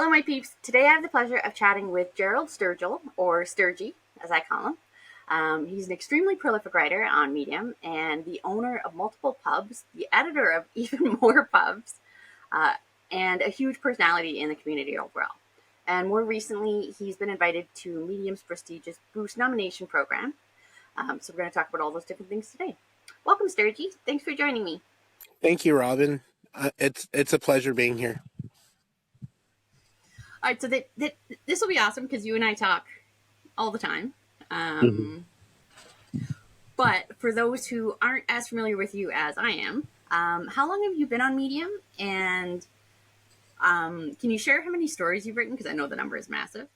Hello, my peeps. Today I have the pleasure of chatting with Gerald Sturgill, or Sturgy, as I call him. He's an extremely prolific writer on Medium and the owner of multiple pubs, the editor of even more pubs, uh, and a huge personality in the community overall. And more recently, he's been invited to Medium's prestigious Boost nomination program. So we're going to talk about all those different things today. Welcome, Sturgy. Thanks for joining me. Thank you, Robin. It's a pleasure being here. All right, so this will be awesome because you and I talk all the time. But for those who aren't as familiar with you as I am, how long have you been on Medium? And can you share how many stories you've written? Because I know the number is massive.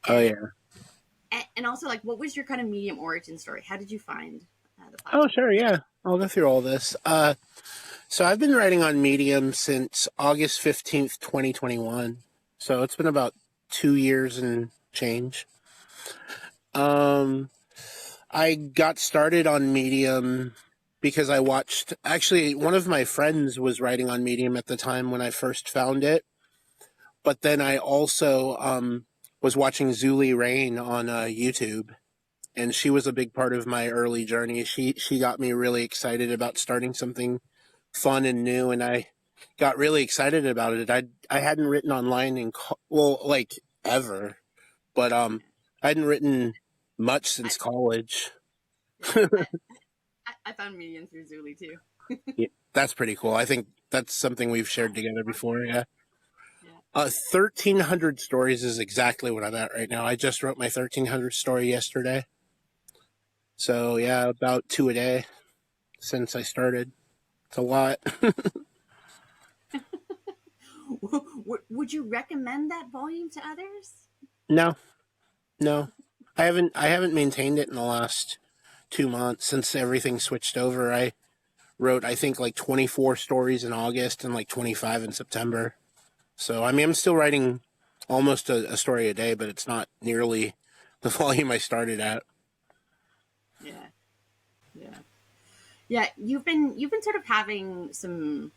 Oh, yeah. And also, like, what was your kind of Medium origin story? How did you find the Oh, platform? sure, yeah. I'll go through all this. So I've been writing on Medium since August 15th, 2021. So it's been about 2 years and change. I got started on Medium because I watched, actually, one of my friends was writing on Medium at the time when I first found it. But then I also was watching Zuli Rain on YouTube, and she was a big part of my early journey. She got me really excited about starting something fun and new, and I got really excited about it. I hadn't written online like ever, but I hadn't written much since college. I found Medium through Zuli too. Yeah, that's pretty cool. I think that's something we've shared together before. Yeah. Yeah. 1,300 stories is exactly what I'm at right now. I just wrote my 1,300 story yesterday. So yeah, about 2 a day since I started. It's a lot. Would you recommend that volume to others? No, no. I haven't maintained it in the last 2 months since everything switched over. I wrote, I think, like 24 stories in August and like 25 in September. So, I mean, I'm still writing almost a story a day, but it's not nearly the volume I started at. Yeah, yeah, yeah. You've been sort of having some,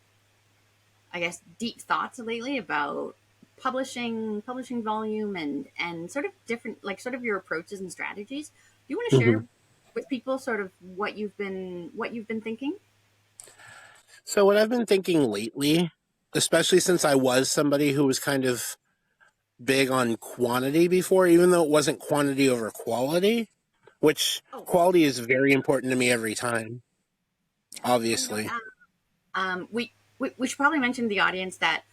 I guess, deep thoughts lately about publishing volume and sort of different, like, sort of your approaches and strategies. Do you want to Mhm. share with people sort of what you've been thinking? So, what I've been thinking lately, especially since I was somebody who was kind of big on quantity before, even though it wasn't quantity over quality, which Oh, quality is very important to me every time, yeah. Well, obviously. We should probably mention to the audience that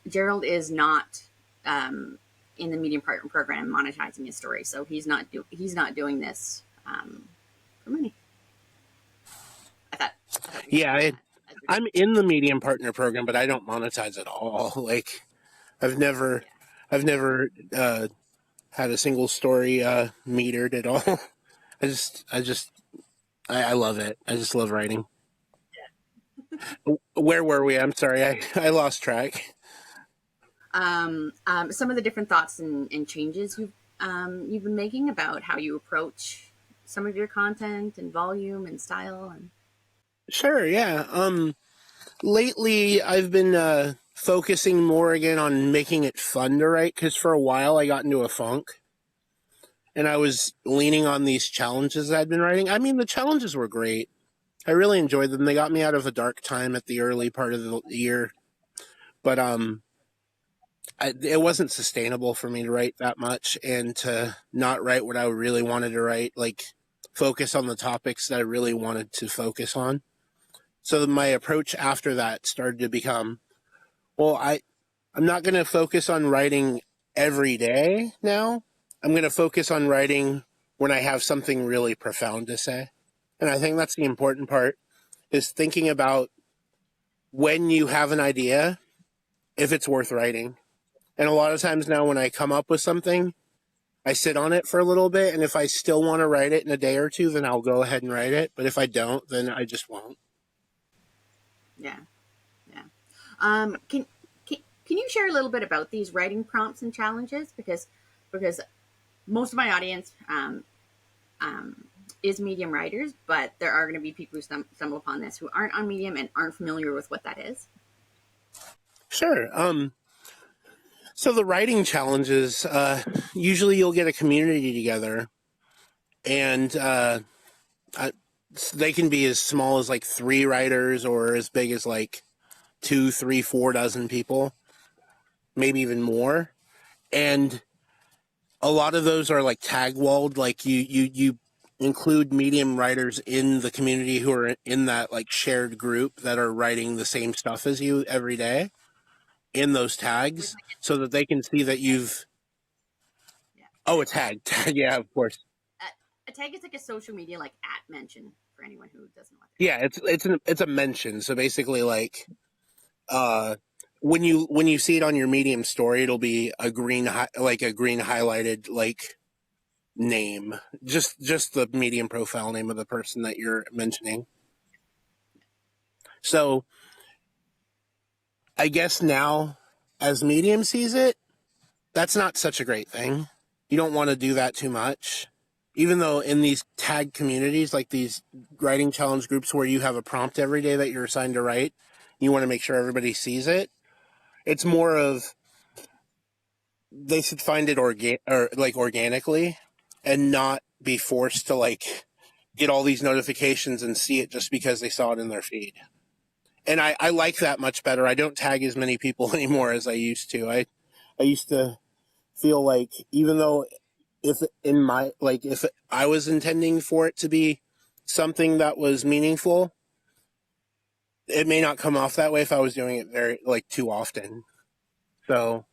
Gerald is not in the Medium Partner Program monetizing his story, so he's not doing this for money. I thought we should Yeah, mention that. I'm in the Medium Partner Program, but I don't monetize at all. Like, I've never, Yeah. I've never had a single story metered at all. I love it. I just love writing. Where were we? I'm sorry, I lost track. Some of the different thoughts and changes you've been making about how you approach some of your content and volume and style and Sure, yeah. Lately I've been focusing more again on making it fun to write because for a while I got into a funk and I was leaning on these challenges I'd been writing. I mean, the challenges were great. I really enjoyed them. They got me out of a dark time at the early part of the year, but it wasn't sustainable for me to write that much and to not write what I really wanted to write, like focus on the topics that I really wanted to focus on. So my approach after that started to become, well, I'm not going to focus on writing every day now. I'm going to focus on writing when I have something really profound to say. And I think that's the important part, is thinking about when you have an idea, if it's worth writing. And a lot of times now when I come up with something, I sit on it for a little bit. And if I still want to write it in a day or two, then I'll go ahead and write it. But if I don't, then I just won't. yeah, yeah. Can you share a little bit about these writing prompts and challenges because most of my audience is Medium writers, but there are going to be people who stumble upon this who aren't on Medium and aren't familiar with what that is. Sure. So the writing challenges, usually you'll get a community together, and I, they can be as small as like 3 writers or as big as like 2, 3, 4 dozen people, maybe even more. And a lot of those are like tag walled. Like you include medium writers in the community who are in that like shared group that are writing the same stuff as you every day in those With tags like so that they can see that tag, you've. yeah, Oh, a tag. Tag, yeah, of course. a tag is like a social media like at mention for anyone who doesn't know what they're Yeah, it's a mention. So basically, like uh, when you see it on your Medium story, it'll be a like a green highlighted like name, just the Medium profile name of the person that you're mentioning. So I guess now, as Medium sees it, that's not such a great thing. You don't want to do that too much. Even though in these tag communities, like these writing challenge groups where you have a prompt every day that you're assigned to write, you want to make sure everybody sees it. It's more of they should find it or like organically and not be forced to like get all these notifications and see it just because they saw it in their feed. And I like that much better. I don't tag as many people anymore as I used to. I used to feel like even though if I was intending for it to be something that was meaningful, it may not come off that way if I was doing it very like too often. So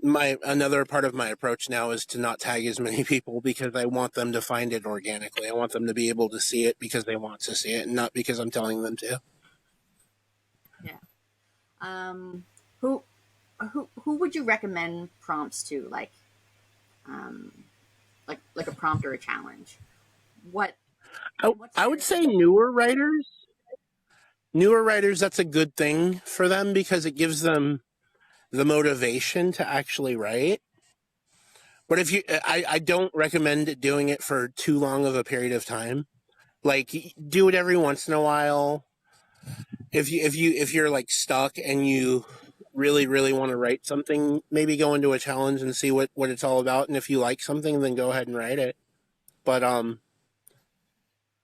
my another part of my approach now is to not tag as many people because I want them to find it organically. I want them to be able to see it because they want to see it and not because I'm telling them to. yeah. Um, who who would you recommend prompts to? Um, like a prompt or a challenge. What I, what I would scenarios? say newer writers, that's a good thing for them because it gives them the motivation to actually write. But I don't recommend doing it for too long of a period of time. Like, do it every once in a while. If you're like stuck and you really want to write something, maybe go into a challenge and see what it's all about. And if you like something, then go ahead and write it. But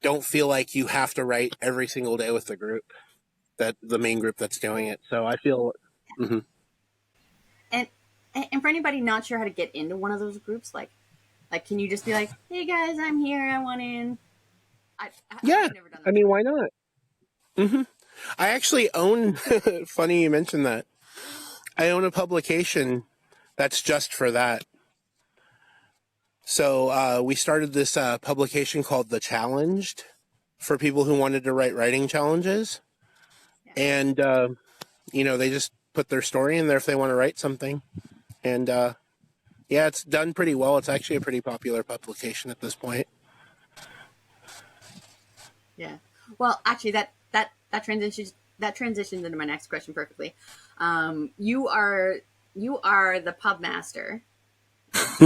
don't feel like you have to write every single day with the group the main group that's doing it. So I feel. Mhm. And and for anybody not sure how to get into one of those groups, like can you just be like, hey guys, I'm here, I want in. Yeah, I've never done I that mean, before. why not? I actually own. Funny you mentioned that. I own a publication that's just for that. So we started this publication called The Challenged for people who wanted to write writing challenges, Yeah, and they just put their story in there if they want to write something, and yeah, it's done pretty well. It's actually a pretty popular publication at this point. yeah. Well, actually, that transitions into my next question perfectly. You are the pub master,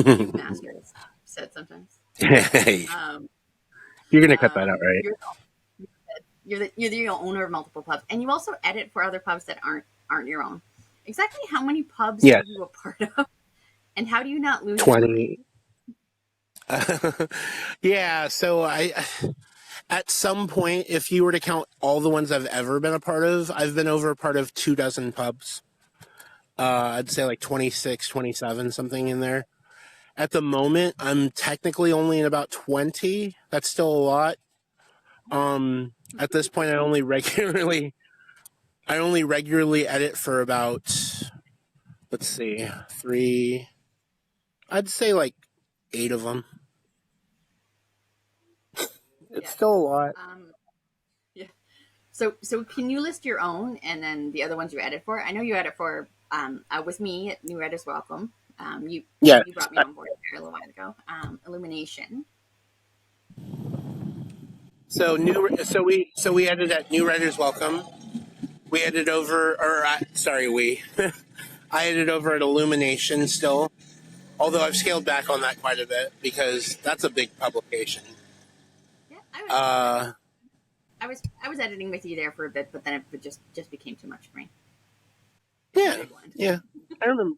the cube master, as said sometimes. Hey, Um, you're gonna cut that out, right? you're you're the owner of multiple pubs, and you also edit for other pubs that aren't your own. Exactly how many pubs are Yes, you a part of, and how do you not lose your mind? 20. Yeah, so I at some point, if you were to count all the ones I've ever been a part of, I've been over a part of 2 dozen pubs. I'd say like 26, 27, something in there. At the moment, I'm technically only in about 20. That's still a lot. At this point, I only regularly edit for about, let's see, three. I'd say like 8 of them. It's Yeah. still a lot. Um, yeah. So can you list your own and then the other ones you edit for? I know you edit for with me at New Writers Welcome. Yes. You brought me on board a little while ago. Illumination. So we edited at New Writers Welcome. We edited over, or sorry, I edited over at Illumination still. Although I've scaled back on that quite a bit because that's a big publication. Yeah, Uh, I was editing with you there for a bit, but then it just became too much for me. It's a yeah, big one. yeah, I remember.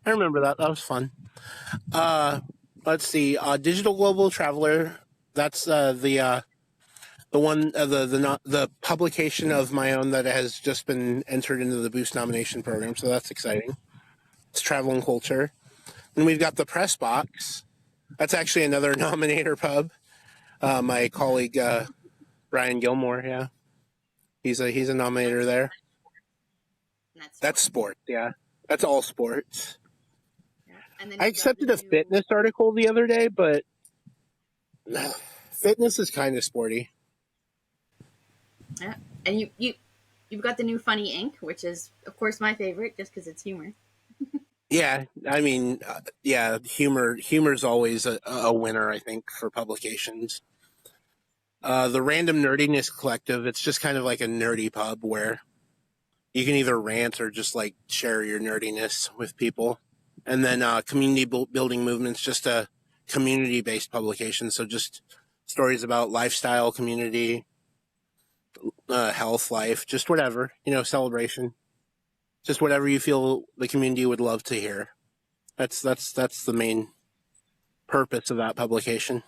I remember that. That was fun. Uh, let's see. Digital Global Traveler. That's the one the publication of my own that has just been entered into the Boost nomination program. So that's exciting. It's travel and culture. And we've got the Press Box. That's actually another nominator pub. My colleague Ryan Gilmore. Yeah, he's a nominator That's there. that's That's sports. sport. Yeah, that's all sports. Yeah. And then I you've got the accepted a new. fitness article the other day, but fitness is kind of sporty. Yeah. And you've got the new Funny Ink, which is of course my favorite, just because it's humor. Yeah, I mean, yeah, humor's always a winner, I think, for publications. The Random Nerdiness Collective, it's just kind of like a nerdy pub where you can either rant or just like share your nerdiness with people. And then Community Building Movement's just a community based publication, so just stories about lifestyle, community, health, life, just whatever, celebration, just whatever you feel the community would love to hear. That's the main purpose of that publication.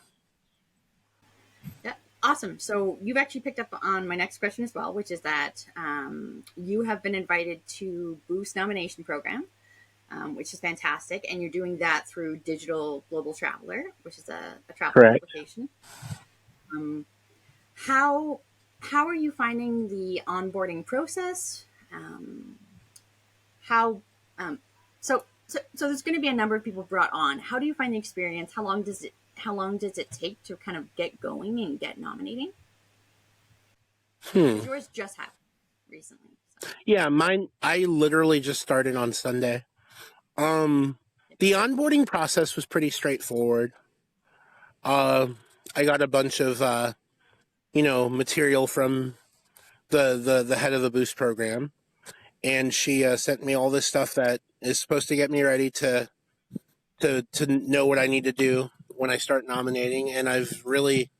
Yeah, awesome. So you've actually picked up on my next question as well, which is that you have been invited to Boost nomination program, which is fantastic, and you're doing that through Digital Global Traveler, which is a travel Correct. publication. Um, how how are you finding the onboarding process? How um, so there's going to be a number of people brought on. How do you find the experience? How long does it take to kind of get going and get nominating? Hmm. Because yours just happened recently. So Yeah, mine. I literally just started on Sunday. Um, the onboarding process was pretty straightforward. Uh, I got a bunch of material from the head of the Boost program, and she sent me all this stuff that is supposed to get me ready to know what I need to do when I start nominating. And I've really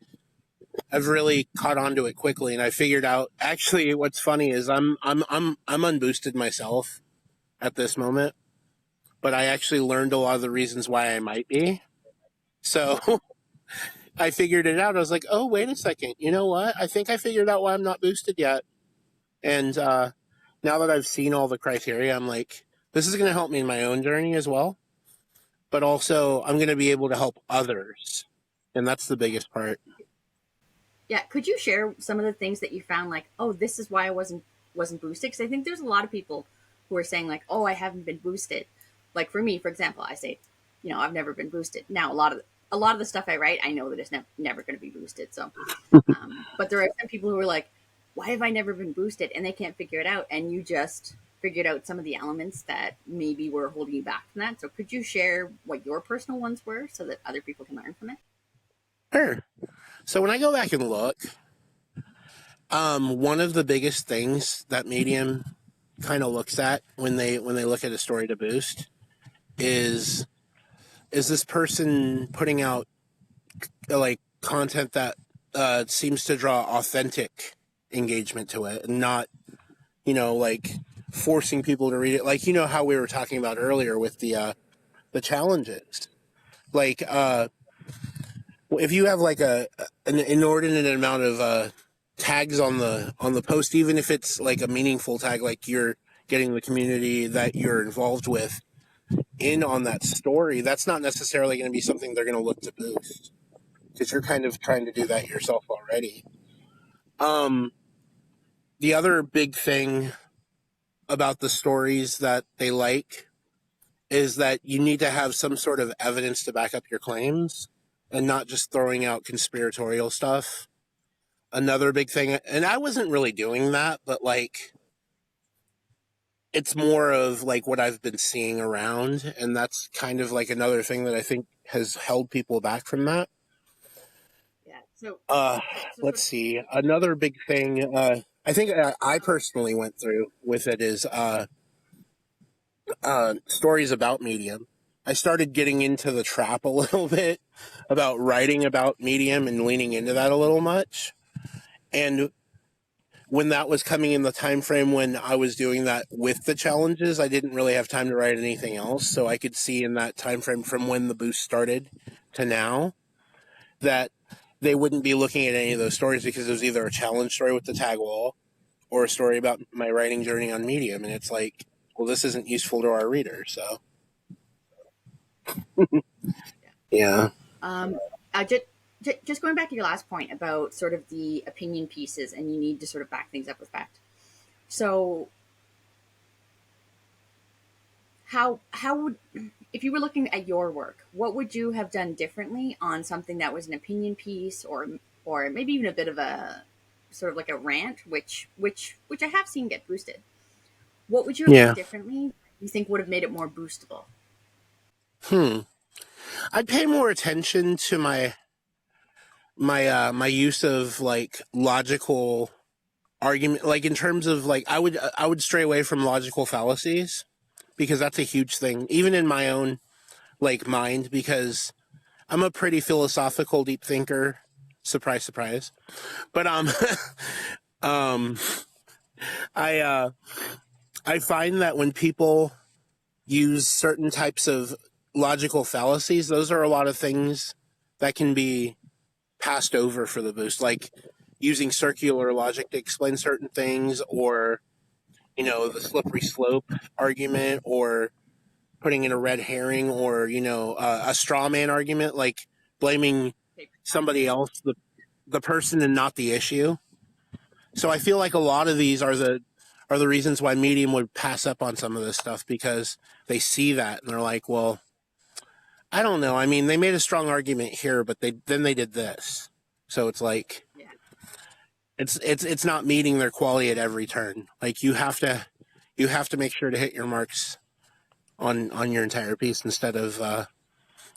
caught on to it quickly, and I figured out. Actually, what's funny is I'm unboosted myself at this moment, but I actually learned a lot of the reasons why I might be. So I figured it out. I was like, oh, wait a second. You know what? I think I figured out why I'm not boosted yet. And now that I've seen all the criteria, I'm like, this is going to help me in my own journey as well. But also, I'm going to be able to help others. And that's the biggest part. yeah, could you share some of the things that you found? Like, oh, this is why I wasn't boosted. Because I think there's a lot of people who are saying like, oh, I haven't been boosted. Like for me, for example, I say, I've never been boosted. Now a lot of the stuff I write, I know that it's never going to be boosted. So, but there are some people who are like, why have I never been boosted? And they can't figure it out. And you just figured out some of the elements that maybe were holding you back from that. So could you share what your personal ones were so that other people can learn from it? Sure. So when I go back and look, one of the biggest things that Medium kind of looks at when they look at a story to boost is this person putting out like content that seems to draw authentic engagement to it, and not like forcing people to read it, like how we were talking about earlier with the challenges, like if you have like an inordinate amount of tags on the post, even if it's like a meaningful tag, like you're getting the community that you're involved with in on that story, that's not necessarily going to be something they're going to look to boost, because you're kind of trying to do that yourself already. um the other big thing about the stories that they like is that you need to have some sort of evidence to back up your claims, and not just throwing out conspiratorial stuff. Another big thing, and I wasn't really doing that, but like it's more of like what I've been seeing around, and that's kind of like another thing that I think has held people back from that. Yeah. So, Uh, so let's sort see. Another big thing I think I personally went through with it is stories about Medium. I started getting into the trap a little bit about writing about Medium and leaning into that a little much. And when that was coming in the time frame when I was doing that with the challenges, I didn't really have time to write anything else. So I could see in that time frame from when the boost started to now that they wouldn't be looking at any of those stories because it was either a challenge story with the tag wall or a story about my writing journey on Medium. And it's like, well, this isn't useful to our readers. So, yeah. Um, just, just going back to your last point about sort of the opinion pieces, and you need to sort of back things up with fact. So, how would, if you were looking at your work, what would you have done differently on something that was an opinion piece, or maybe even a bit of a sort of like a rant, which I have seen get boosted. What would you have done Yeah. differently? You think would have made it more boostable? Hmm. I'd pay more attention to my use of like logical argument, like in terms of like I would stray away from logical fallacies because that's a huge thing, even in my own like mind, because I'm a pretty philosophical deep thinker. Surprise, surprise. But um, I I find that when people use certain types of logical fallacies, those are a lot of things that can be passed over for the boost, like using circular logic to explain certain things, or the slippery slope argument, or putting in a red herring, or a straw man argument, like blaming somebody else, the person, and not the issue. So I feel like a lot of these are the reasons why Medium would pass up on some of this stuff, because they see that and they're like, well, I don't know. I mean, they made a strong argument here, but they did this. So it's like Yeah. it's not meeting their quality at every turn. Like you have to make sure to hit your marks on your entire piece instead of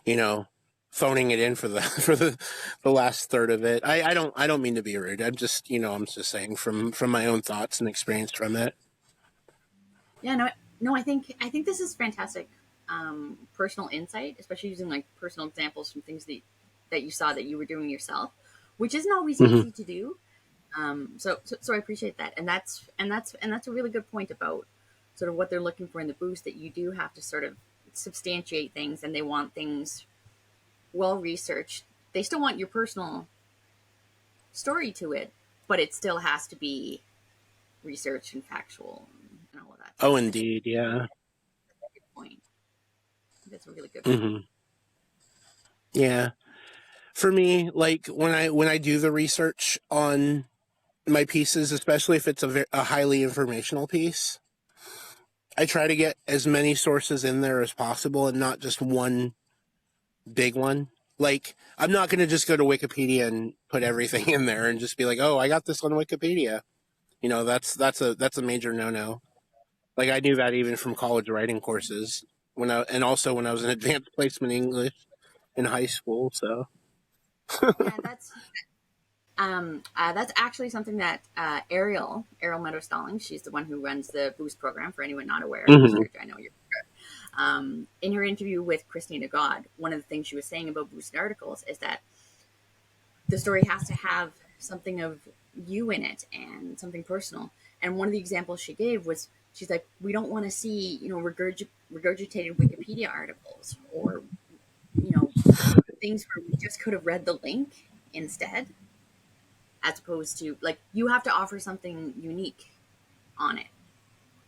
you know phoning it in for the for the last third of it. I don't mean to be rude. I'm just saying from my own thoughts and experience from it. Yeah, no, no. I think this is fantastic. Personal insight, especially using like personal examples from things that you saw that you were doing yourself, which isn't always Hmm. easy to do. So I appreciate that, and that's a really good point about sort of what they're looking for in the boost. That you do have to sort of substantiate things, and they want things well researched. They still want your personal story to it, but it still has to be researched and factual and all of that. So Oh, I think indeed, yeah. that's a good point. That's a really good point. Hmm. Yeah. For me, like when I do the research on my pieces, especially if it's a highly informational piece, I try to get as many sources in there as possible and not just one big one. Like, I'm not going to just go to Wikipedia and put everything in there and just be like, "Oh, I got this on Wikipedia." That's a major no-no. Like, I knew that even from college writing courses and also when I was in advanced placement English in high school. So, Yeah, that's actually something that Ariel Meadow Stalling, she's the one who runs the Boost program. For anyone not aware, hmm Serge, I know you're. In her interview with Christina God, one of the things she was saying about boosted articles is that the story has to have something of you in it and something personal. And one of the examples she gave was she's like, we don't want to see regurgitated Wikipedia articles or things where we just could have read the link instead, as opposed to like you have to offer something unique on it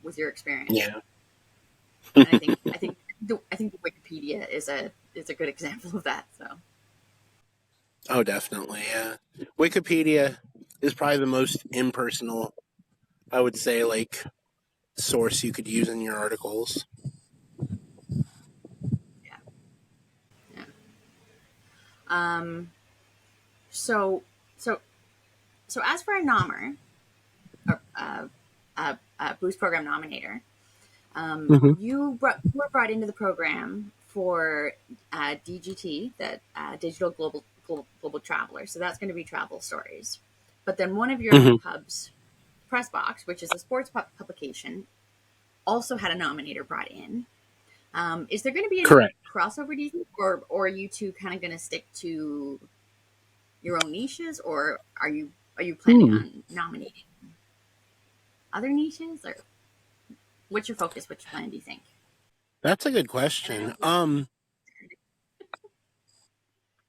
with your experience. yeah. And I think the Wikipedia is a good example of that. So Oh, definitely. Yeah. Wikipedia is probably the most impersonal, I would say, like source you could use in your articles. yeah, yeah. Um, so so so as for a nommer, or Boost Program Nominator, Hmm. you were brought into the program for DGT, that Digital Global Traveler. So that's going to be travel stories. But then one of your other Hmm. pubs, Pressbox, which is a sports publication, also had a nominator brought in. Is there going to be any Correct. crossover, do you think, or are you two kind of going to stick to your own niches, or are you planning Hmm. on nominating? other niches, or what's your focus? What's your plan? Do you think? That's a good And I question. know we're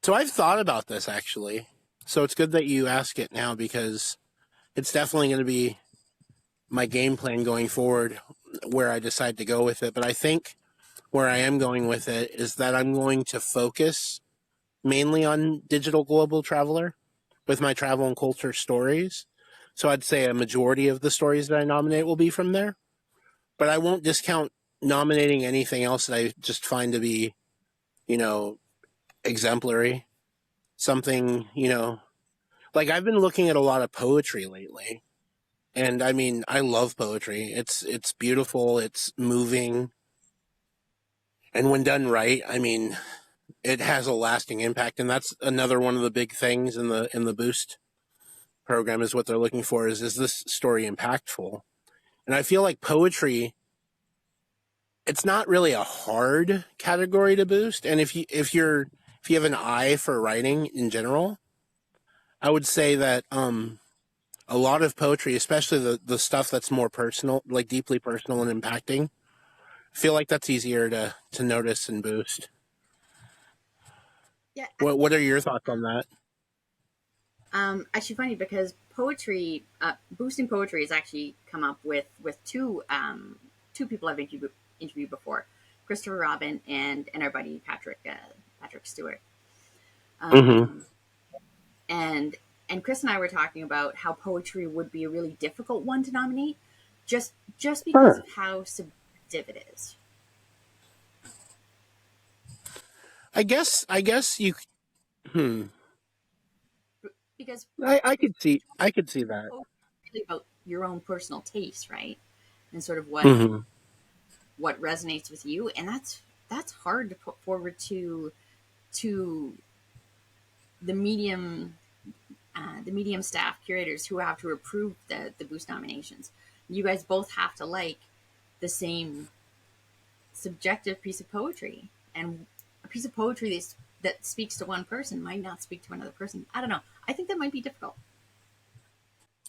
So I've thought about this actually. So it's good that you ask it now because it's definitely going to be my game plan going forward where I decide to go with it. But I think where I am going with it is that I'm going to focus mainly on digital global traveler with my travel and culture stories. So I'd say a majority of the stories that I nominate will be from there. But I won't discount nominating anything else that I just find to be, you know, exemplary. Something, like I've been looking at a lot of poetry lately. And I mean, I love poetry. It's beautiful, it's moving, and when done right, I mean, it has a lasting impact, and that's another one of the big things in the boost program is what they're looking for is this story impactful? And I feel like poetry, it's not really a hard category to boost, and if you have an eye for writing in general, I would say that a lot of poetry, especially the stuff that's more personal, like deeply personal and impacting, I feel like that's easier to notice and boost. yeah. What are your thoughts on that? Actually, funny because poetry, boosting poetry, has actually come up with two people I've interviewed before, Christopher Robin and our buddy Patrick Stewart. Mm-hmm. Um, and Chris and I were talking about how poetry would be a really difficult one to nominate, just because Sure. of how subjective it is. I guess you. Hmm. Because I could see that. poetry is really about your own personal taste, right? And sort of Hmm. what resonates with you, and that's hard to put forward to the medium staff curators who have to approve the boost nominations. You guys both have to like the same subjective piece of poetry, and a piece of poetry that speaks to one person might not speak to another person. I don't know. I think that might be difficult.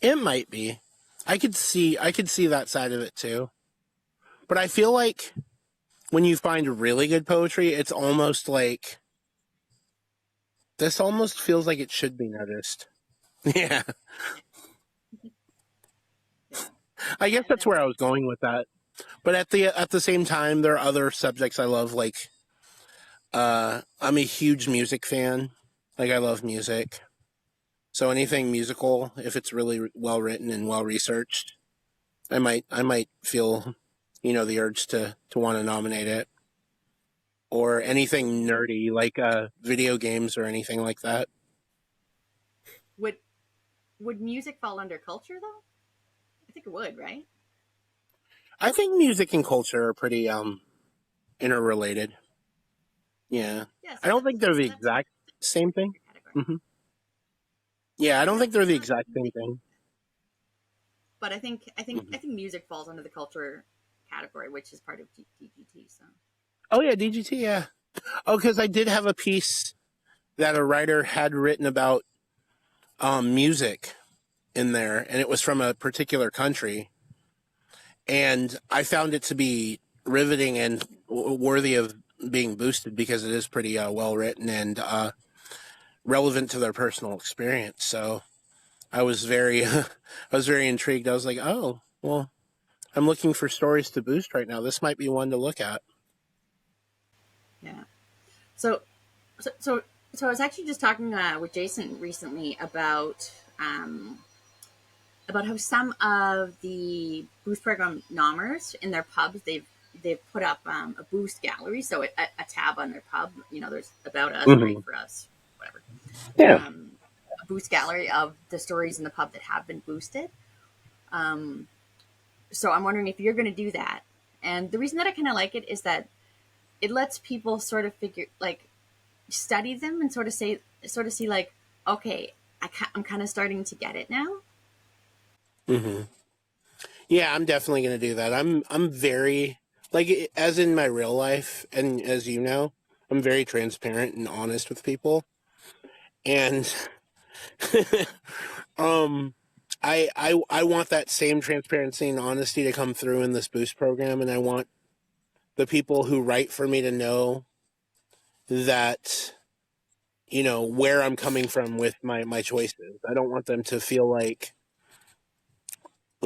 It might be. I could see that side of it too. But I feel like when you find really good poetry, it's almost like this almost feels like it should be noticed. Yeah. Yeah, I guess yeah, that's that's where I was going with that. But at the same time, there are other subjects I love. Like, I'm a huge music fan. Like, I love music. So anything musical, if it's really well written and well researched, I might feel, the urge to want to nominate it. Or anything nerdy, like video games or anything like that. would would music fall under culture though? I think it would, right? I think music and culture are pretty interrelated. Yeah, Yeah, I so don't think they're the that's exact same thing. your category. Hmm. Yeah, I don't think they're It's the not, exact same thing. but I Hmm. think music falls under the culture category, which is part of DGT. So Oh yeah, DGT. Yeah. Oh, because I did have a piece that a writer had written about music in there, and it was from a particular country, and I found it to be riveting and worthy of being boosted because it is pretty well written and relevant to their personal experience. So I was very, I was very intrigued. I was like, oh, well, I'm looking for stories to boost right now. This might be one to look at. yeah. So so so, so I was actually just talking with Jason recently about how some of the boost program nommers in their pubs they've put up a boost gallery, so a tab on their pub. You know, there's about us, Hmm. great for us, whatever. Yeah. Um, a boost gallery of the stories in the pub that have been boosted. Um, so I'm wondering if you're going to do that. And the reason that I kind of like it is that it lets people sort of figure like study them and sort of see like, okay, I'm kind of starting to get it now. Hmm. Yeah, I'm definitely going to do that. I'm very like as in my real life, and as you know, I'm very transparent and honest with people, and um, I want that same transparency and honesty to come through in this boost program, and I want the people who write for me to know that, where I'm coming from with my choices. I don't want them to feel like,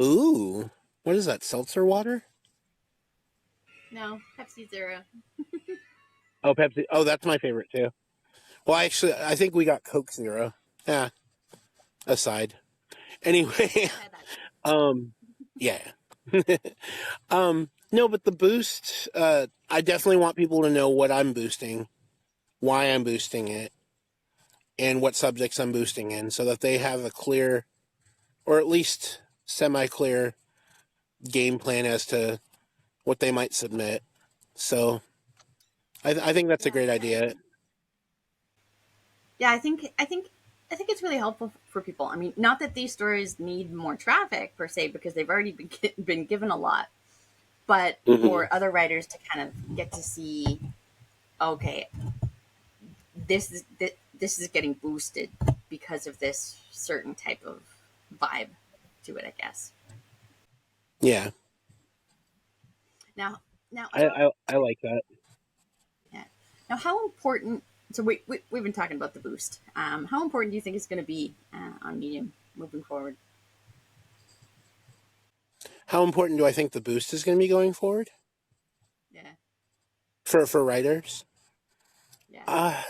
ooh, what is that, seltzer water? No, Pepsi Zero. Oh, Pepsi. Oh, that's my favorite too. Well, actually, I think we got Coke Zero. Yeah, aside. Anyway, I've had that. um, yeah. No, but the boost, I definitely want people to know what I'm boosting, why I'm boosting it, and what subjects I'm boosting in, so that they have a clear, or at least semi-clear game plan as to what they might submit. So I think that's a Yeah, great idea. yeah. I think it's really helpful for people. I mean, not that these stories need more traffic per se, because they've already been given a lot, but Hmm. for other writers to kind of get to see, okay, this is getting boosted because of this certain type of vibe to it, I guess. Yeah, Now, now, I like that. yeah. Now, how important? So we've been talking about the boost. How important do you think it's going to be on Medium moving forward? How important do I think the boost is going to be going forward Yeah, for writers? yeah, Uh,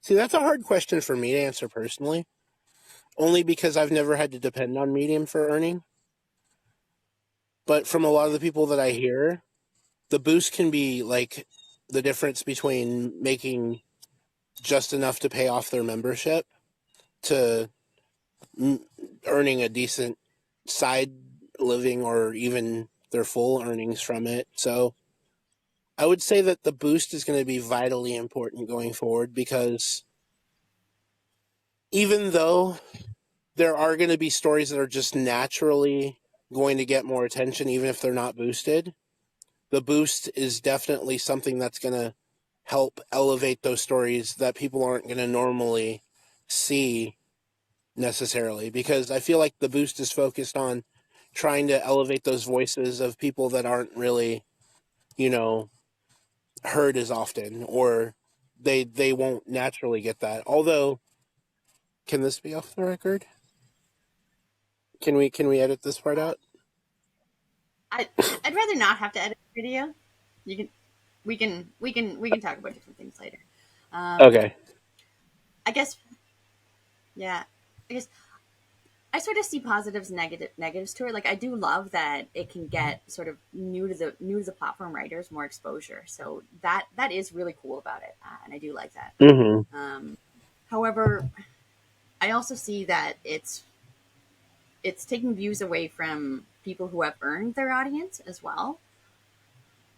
See, that's a hard question for me to answer personally, only because I've never had to depend on Medium for earning. But from a lot of yeah, the people that I hear, the boost can be like the difference between making just enough to pay off their membership to earning a decent side living or even their full earnings from it. So I would say that the boost is going to be vitally important going forward, because even though there are going to be stories that are just naturally going to get more attention, even if they're not boosted, the boost is definitely something that's going to help elevate those stories that people aren't going to normally see necessarily, because I feel like the boost is focused on trying to elevate those voices of people that aren't really, you know, heard as often, or they won't naturally get that. Although, can this be off the record? Can we edit this part uh, out? I I'd rather not have to edit the video. You can we can talk about different things later. Um, Okay. I guess, yeah. I guess I sort of see positives, negatives to it. Like, I do love that it can get sort of new to the platform writers more exposure. So that is really cool about it, and I do like that. Mm-hmm. Um, However, I also see that it's taking views away from people who have earned their audience as well.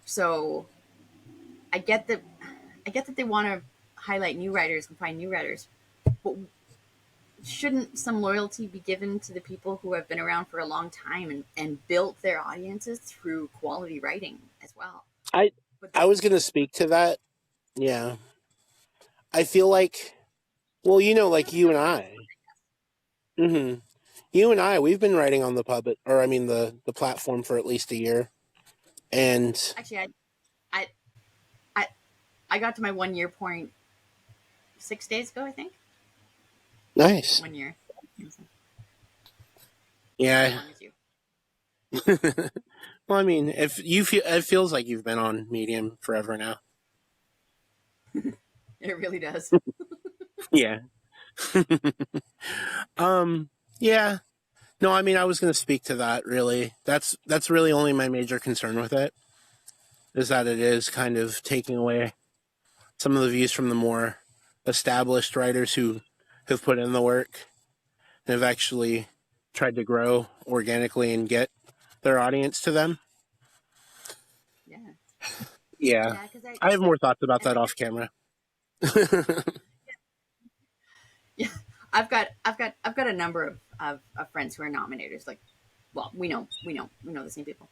So I get that I get that they want to highlight new writers and find new writers, but shouldn't some loyalty be given to the people who have been around for a long time and built their audiences through quality writing as well? I But I they was gonna speak to that. Yeah. I feel like, well, like really you and not everyone. I. Mm-hmm. You and I, we've been writing on the pub, or I mean the platform, for at least a year, and Actually, I I I got to my 1 year point 6 days ago. I think nice. 1 year. Not as Yeah. long as you. Well, I mean, if you feel, it feels like you've been on Medium forever now. It really does. Yeah. um. Yeah. No, I mean, I was going to speak to that. Really, that's really only my major concern with it, is that it is kind of taking away some of the views from the more established writers who have put in the work and have actually tried to grow organically and get their audience to them. Yeah, Yeah. yeah. Because I have more thoughts about and that off camera. yeah, I've got a number of friends who are nominators. Like, well, we know the same people,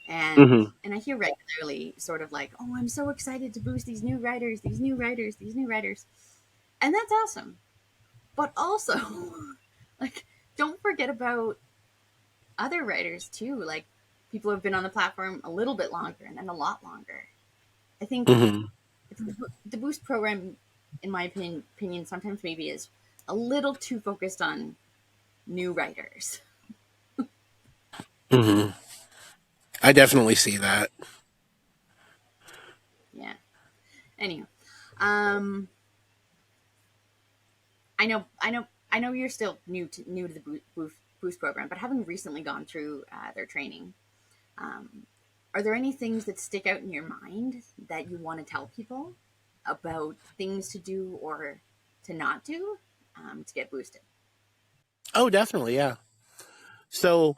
and Hmm. and I hear regularly sort of like, oh, I'm so excited to boost these new writers, these new writers, these new writers, and that's awesome. But also, like, don't forget about other writers too. Like people who have been on the platform a little bit longer and then a lot longer. I think Hmm. the Boost program, in my opinion, sometimes maybe is a little too focused on new writers. Hmm. I definitely see that. Yeah. Anyhow, um, I know you're still new to the Boost program, but having recently gone through their training, um, are there any things that stick out in your mind that you want to tell people about things to do or to not do to get boosted? Oh, definitely, yeah. So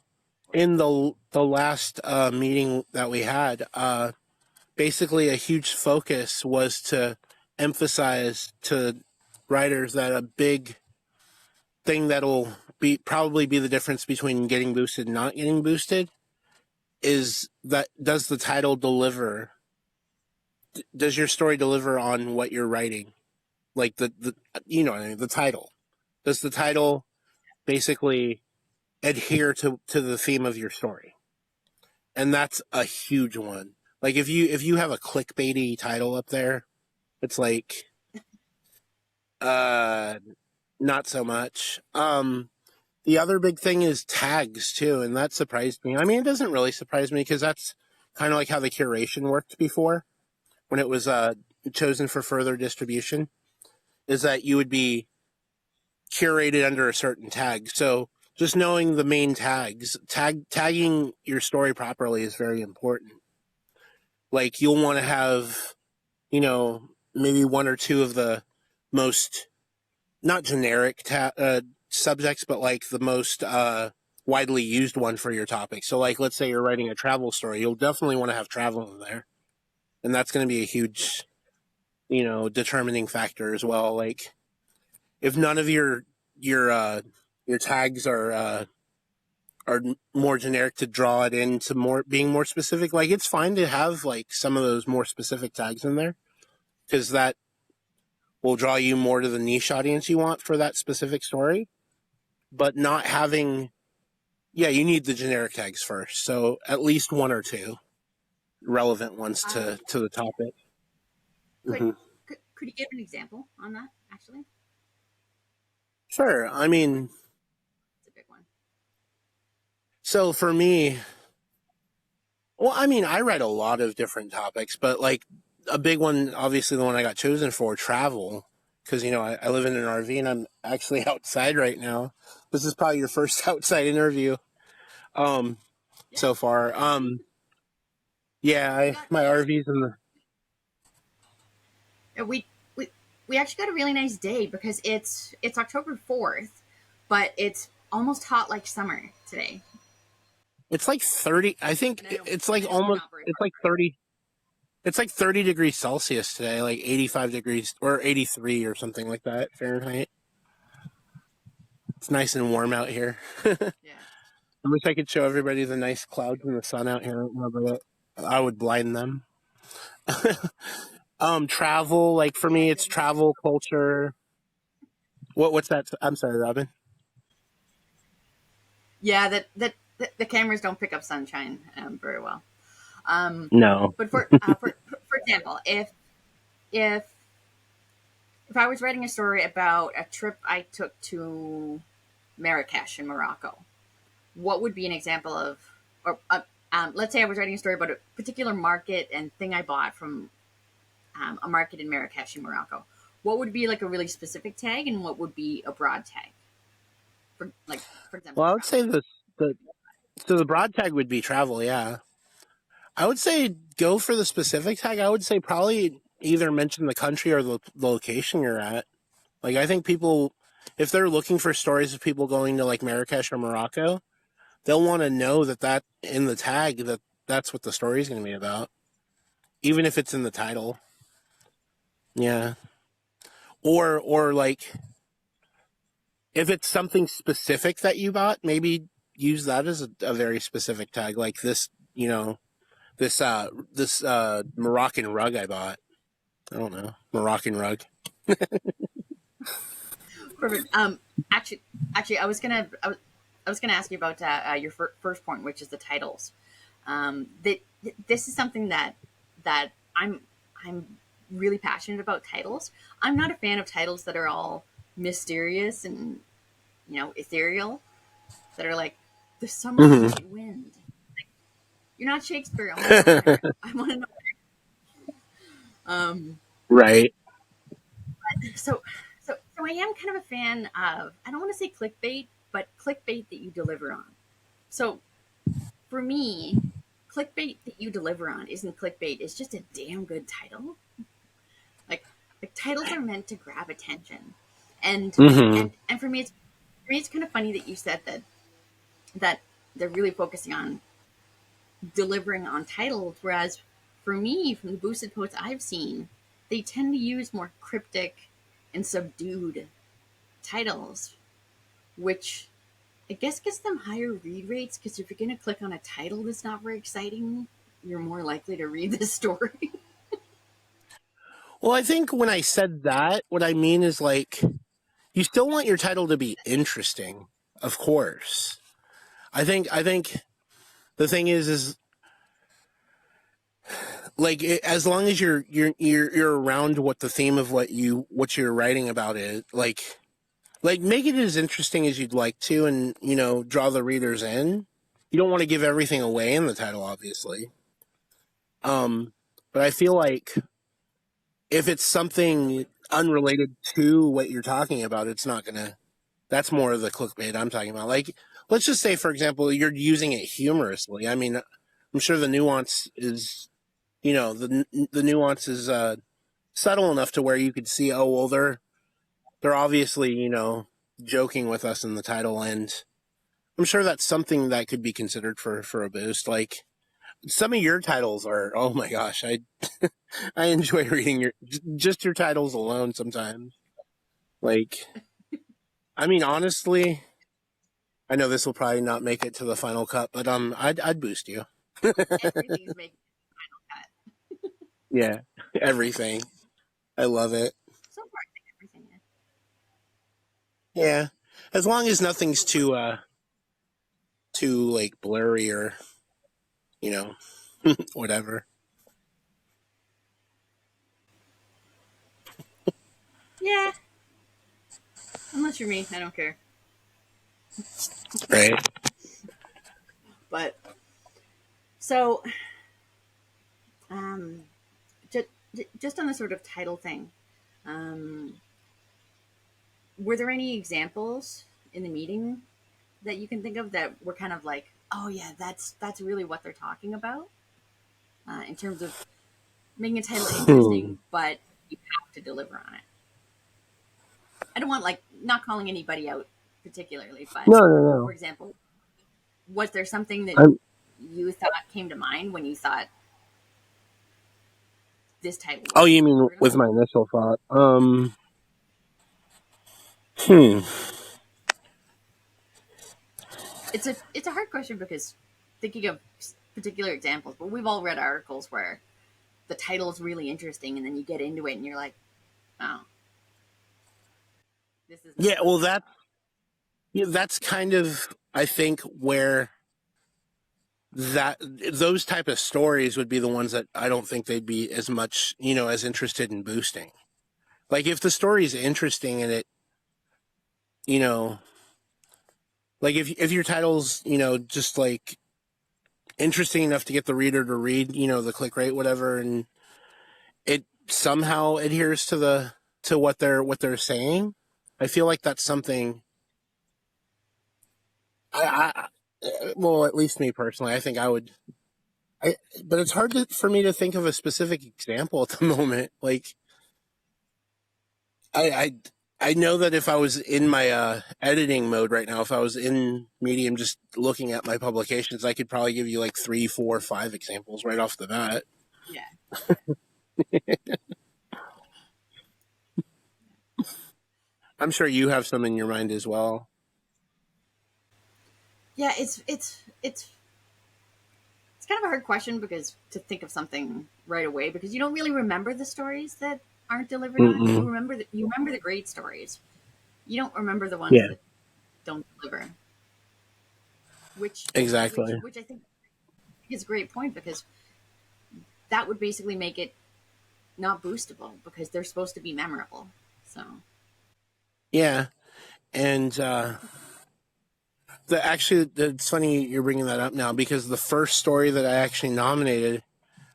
in the last meeting that we had, basically a huge focus was to emphasize to writers that a big thing that'll be probably be the difference between getting boosted and not getting boosted is that does the title deliver? Does your story deliver on what you're writing? Like the you know what I mean, the title. Does the title basically adhere to the theme of your story? And that's a huge one. Like if you have a clickbaity title up there, it's like uh not so much. The other big thing is tags too, and that surprised me. I mean, it doesn't really surprise me because that's kind of like how the curation worked before when it was chosen for further distribution. Is that you would be curated under a certain tag. So just knowing the main tags, tagging your story properly is very important. Like you'll want to have, you know, maybe one or two of the most not generic subjects, but like the most widely used one for your topic. So, like, let's say you're writing a travel story, you'll definitely want to have travel in there, and that's going to be a Yeah. huge, you know, determining factor as well. Like, if none of your your tags are more generic to draw it into more being more specific, like it's fine to have like some of those more specific tags in there because that will draw you more to the niche audience you want for that specific story. But not having, yeah, you need the generic tags first. So at least one or two relevant ones Um, to the topic. could, Hmm. could you give an example on that? Actually, Sure. I mean, it's a big one. so for me, well, I mean, I read a lot of different topics, but like a big one, obviously the one I got chosen for, travel, because you know I live in an RV and I'm actually outside right now. This is probably your first outside interview um Yeah, so far. Yeah, we got my RV's in the. uh, we we we actually got a really nice day because it's October 4th, but it's almost hot like summer today. It's like 30. I think it's And like I know we're almost. not very It's far like apart. 30. It's like 30 degrees Celsius today, like 85 degrees or 83 or something like that Fahrenheit. It's nice and warm out here. I Yeah. wish I could show everybody the nice clouds and the sun out here, but I would blind them. Travel, like for me, Oh it's goodness. travel culture. What's that? I'm sorry, Robin. Yeah, the cameras don't pick up sunshine very well. Um, No. but for example, if if I was writing a story about a trip I took to Marrakesh in Morocco, what would be an example of, or let's say I was writing a story about a particular market and thing I bought from a market in Marrakesh in Morocco. What would be like a really specific tag, and what would be a broad tag? For example, Well, I would travel. say the so the broad tag would be travel. Yeah, I would say go for the specific tag. I would say probably either mention the country or the location you're at. Like I think people, if they're looking for stories of people going to like Marrakesh or Morocco, they'll want to know that in the tag that's what the story's going to be about, even if it's in the title. Yeah, or like if it's something specific that you bought, maybe use that as a very specific tag, like this. You know, this Moroccan rug I bought. I don't know, Moroccan rug. Perfect. Actually, actually, I was gonna. I was going to ask you about your first point, which is the titles. That this is something that I'm really passionate about titles. I'm not a fan of titles that are all mysterious and ethereal. That are like the summer Hmm. night wind. You're not Shakespeare. I want to know where. I want to know. Um, Right. so, so I am kind of a fan of. I don't want to say clickbait, but clickbait that you deliver on. So for me, clickbait that you deliver on isn't clickbait. It's just a damn good title. Like like titles are meant to grab attention, and Hmm. and for me it's kind of funny that you said that they're really focusing on delivering on titles, whereas for me, from the boosted posts I've seen, they tend to use more cryptic and subdued titles, which I guess gets them higher read rates because if you're going to click on a title that's not very exciting, you're more likely to read the story. Well, I think when I said that, what I mean is like you still want your title to be interesting, of course. I think the thing is like as long as you're around what the theme of what you're writing about is, like make it as interesting as you'd like to, and draw the readers in. You don't want to give everything away in the title, obviously. Um, but I feel like if it's something unrelated to what you're talking about, it's not gonna. That's more of the clickbait I'm talking about. Like, let's just say, for example, you're using it humorously. I mean, I'm sure the nuance is, the nuance is subtle enough to where you could see, oh well, they're obviously, joking with us in the title, and I'm sure that's something that could be considered for a boost. Like some of your titles are, oh my gosh, I enjoy reading just your titles alone sometimes. Like, I mean, honestly, I know this will probably not make it to the final cut, but I'd boost you. Everything's making cut. Yeah, everything. I love it. So far, I think everything is. Yeah, as long as nothing's So, what, too like blurry or you know whatever. yeah, unless you're me, I don't care. Right. But so, um, just just on the sort of title thing, um, were there any examples in the meeting that you can think of that were kind of like, oh yeah, that's really what they're talking about in terms of making a title Hmm. interesting, but you have to deliver on it. I don't want like not calling anybody out particularly, but No, no, for no. example, was there something that I'm, you thought came to mind when you thought this title would oh, get you me mean over the with line? my initial thought? Hmm. It's a hard question because thinking of particular examples, but we've all read articles where the title is really interesting, and then you get into it, and you're like, oh, this is not Yeah. what I Well, thought. that's kind of I think where that those type of stories would be the ones that I don't think they'd be as much as interested in boosting. Like if the story is interesting and it you know like if your title's just like interesting enough to get the reader to read the click rate whatever, and it somehow adheres to what they're saying, I feel like that's something I well, at least me personally, I think I would. I, but it's hard for me to think of a specific example at the moment. Like I, I, I know that if I was in my editing mode right now, if I was in Medium just looking at my publications, I could probably give you like three, four, five examples right off the bat. Yeah, I'm sure you have some in your mind as well. yeah. It's kind of a hard question because to think of something right away because you don't really remember the stories that aren't delivered on. Mm-mm. You remember the great stories. You don't remember the ones Yeah. that don't deliver. which Exactly. which I think is a great point because that would basically make it not boostable because they're supposed to be memorable. So Yeah, and it's funny you're bringing that up now because the first story that I actually nominated,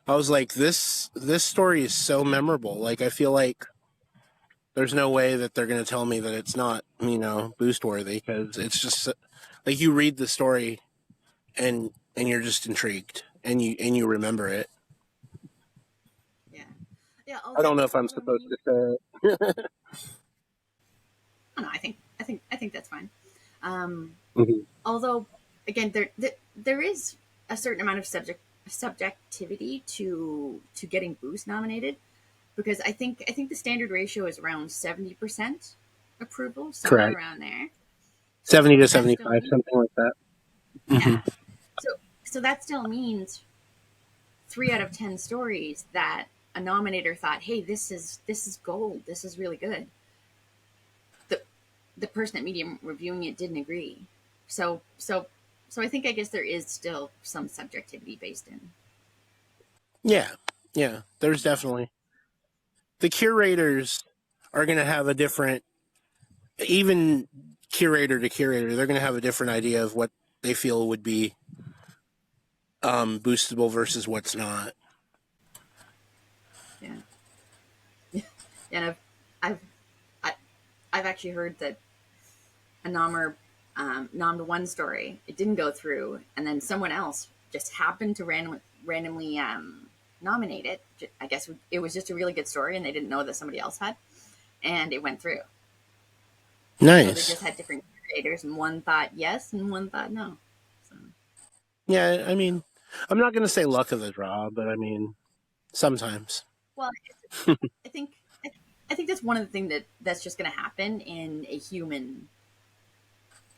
I was like, this story is so memorable. Like, I feel like there's no way that they're going to tell me that it's not, boost worthy because it's just like you read the story and you're just intrigued and you remember it. yeah, yeah. I don't Although know if I'm for supposed me, to say it. I don't know, I think that's fine. Um, Mhm. although again, there is a certain amount of subjectivity to getting Boost nominated because I think the standard ratio is around 70% approval, somewhere Correct. around there. So 70 to that still 75, means something like that. yeah. Hmm. So that still means 3 out of 10 stories that a nominator thought, hey, this is gold, this is really good. The the person at Medium reviewing it didn't agree. So I think I guess there is still some subjectivity based in. Yeah. Yeah. There's definitely. The curators are going to have a different, even curator to curator, they're going to have a different idea of what they feel would be boostable versus what's not. Yeah, and I've I, I've actually heard that a nommer nommed one story, it didn't go through, and then someone else just happened to randomly nominate it. I guess it was just a really good story, and they didn't know that somebody else had, and it went through. So they Nice. just had different creators, and one thought yes, and one thought no. So, Yeah, I mean, I'm not going to say luck of the draw, but I mean, sometimes. well, I think I think that's one of the things that's just going to happen in a human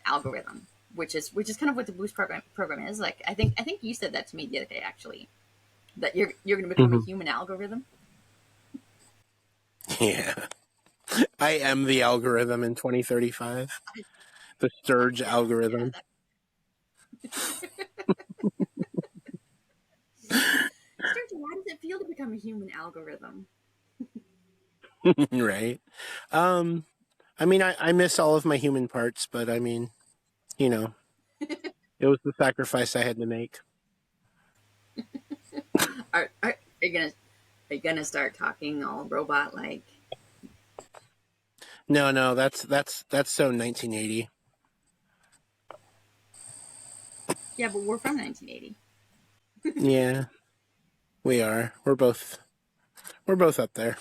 algorithm, which is kind of what the boost program is. Like I think you said that to me the other day actually, that you're going to become a Hmm. human algorithm. Yeah. I am the algorithm in 2035. The Sturge Yeah, algorithm. Sturgill, how does it feel to become a human algorithm? Right. Um, I mean, I miss all of my human parts, but I mean, you know, it was the sacrifice I had to make. Are you gonna start talking all robot like? No, no, that's so 1980. Yeah, but we're from 1980. Yeah, we are. We're both up there.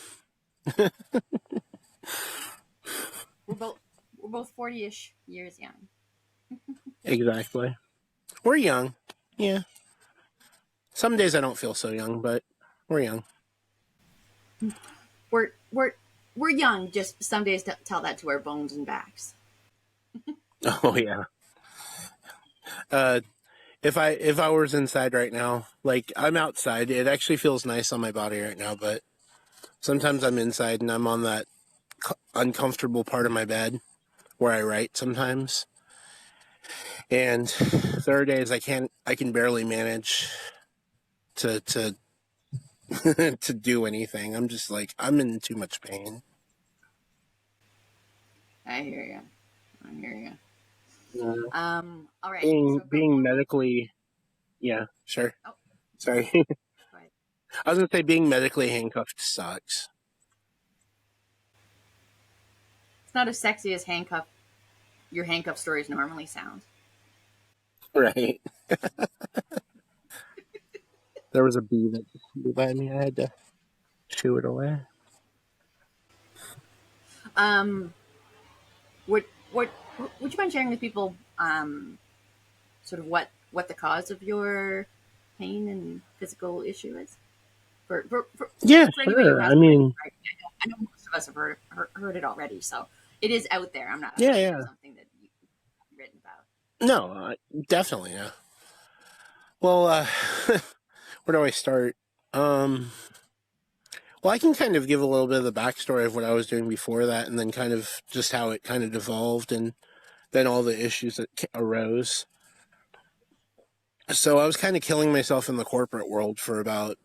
We're we're both 40ish years young. Exactly. We're young. Yeah. Some days I don't feel so young, but we're young. We're we're we're young. Just some days tell that to our bones and backs. Oh yeah. Uh, if I was inside right now, like I'm outside, it actually feels nice on my body right now, but sometimes I'm inside and I'm on that uncomfortable part of my bed where I write sometimes. And there are days I can barely manage to to do anything. I'm just like I'm in too much pain. I hear you. I hear you. Yeah. All right. Being So being going. medically, yeah, sure. Oh, Sorry. go ahead. I was gonna say being medically handcuffed sucks. It's not as sexy as your handcuff stories normally sound. Right. There was a bee that just flew by me. I had to shoo it away. Um, would what would you mind sharing with people sort of what the cause of your pain and physical issue is Yeah, for anybody who sure. I hasn't heard it? mean, Right? I know most of us have heard it already, so it is out there. I'm not yeah, saying yeah. it's something that you've written about. No, definitely, yeah. Well, where do I start? Um, well, I can kind of give a little bit of the backstory of what I was doing before that, and then kind of just how it kind of devolved, and then all the issues that arose. So I was kind of killing myself in the corporate world for about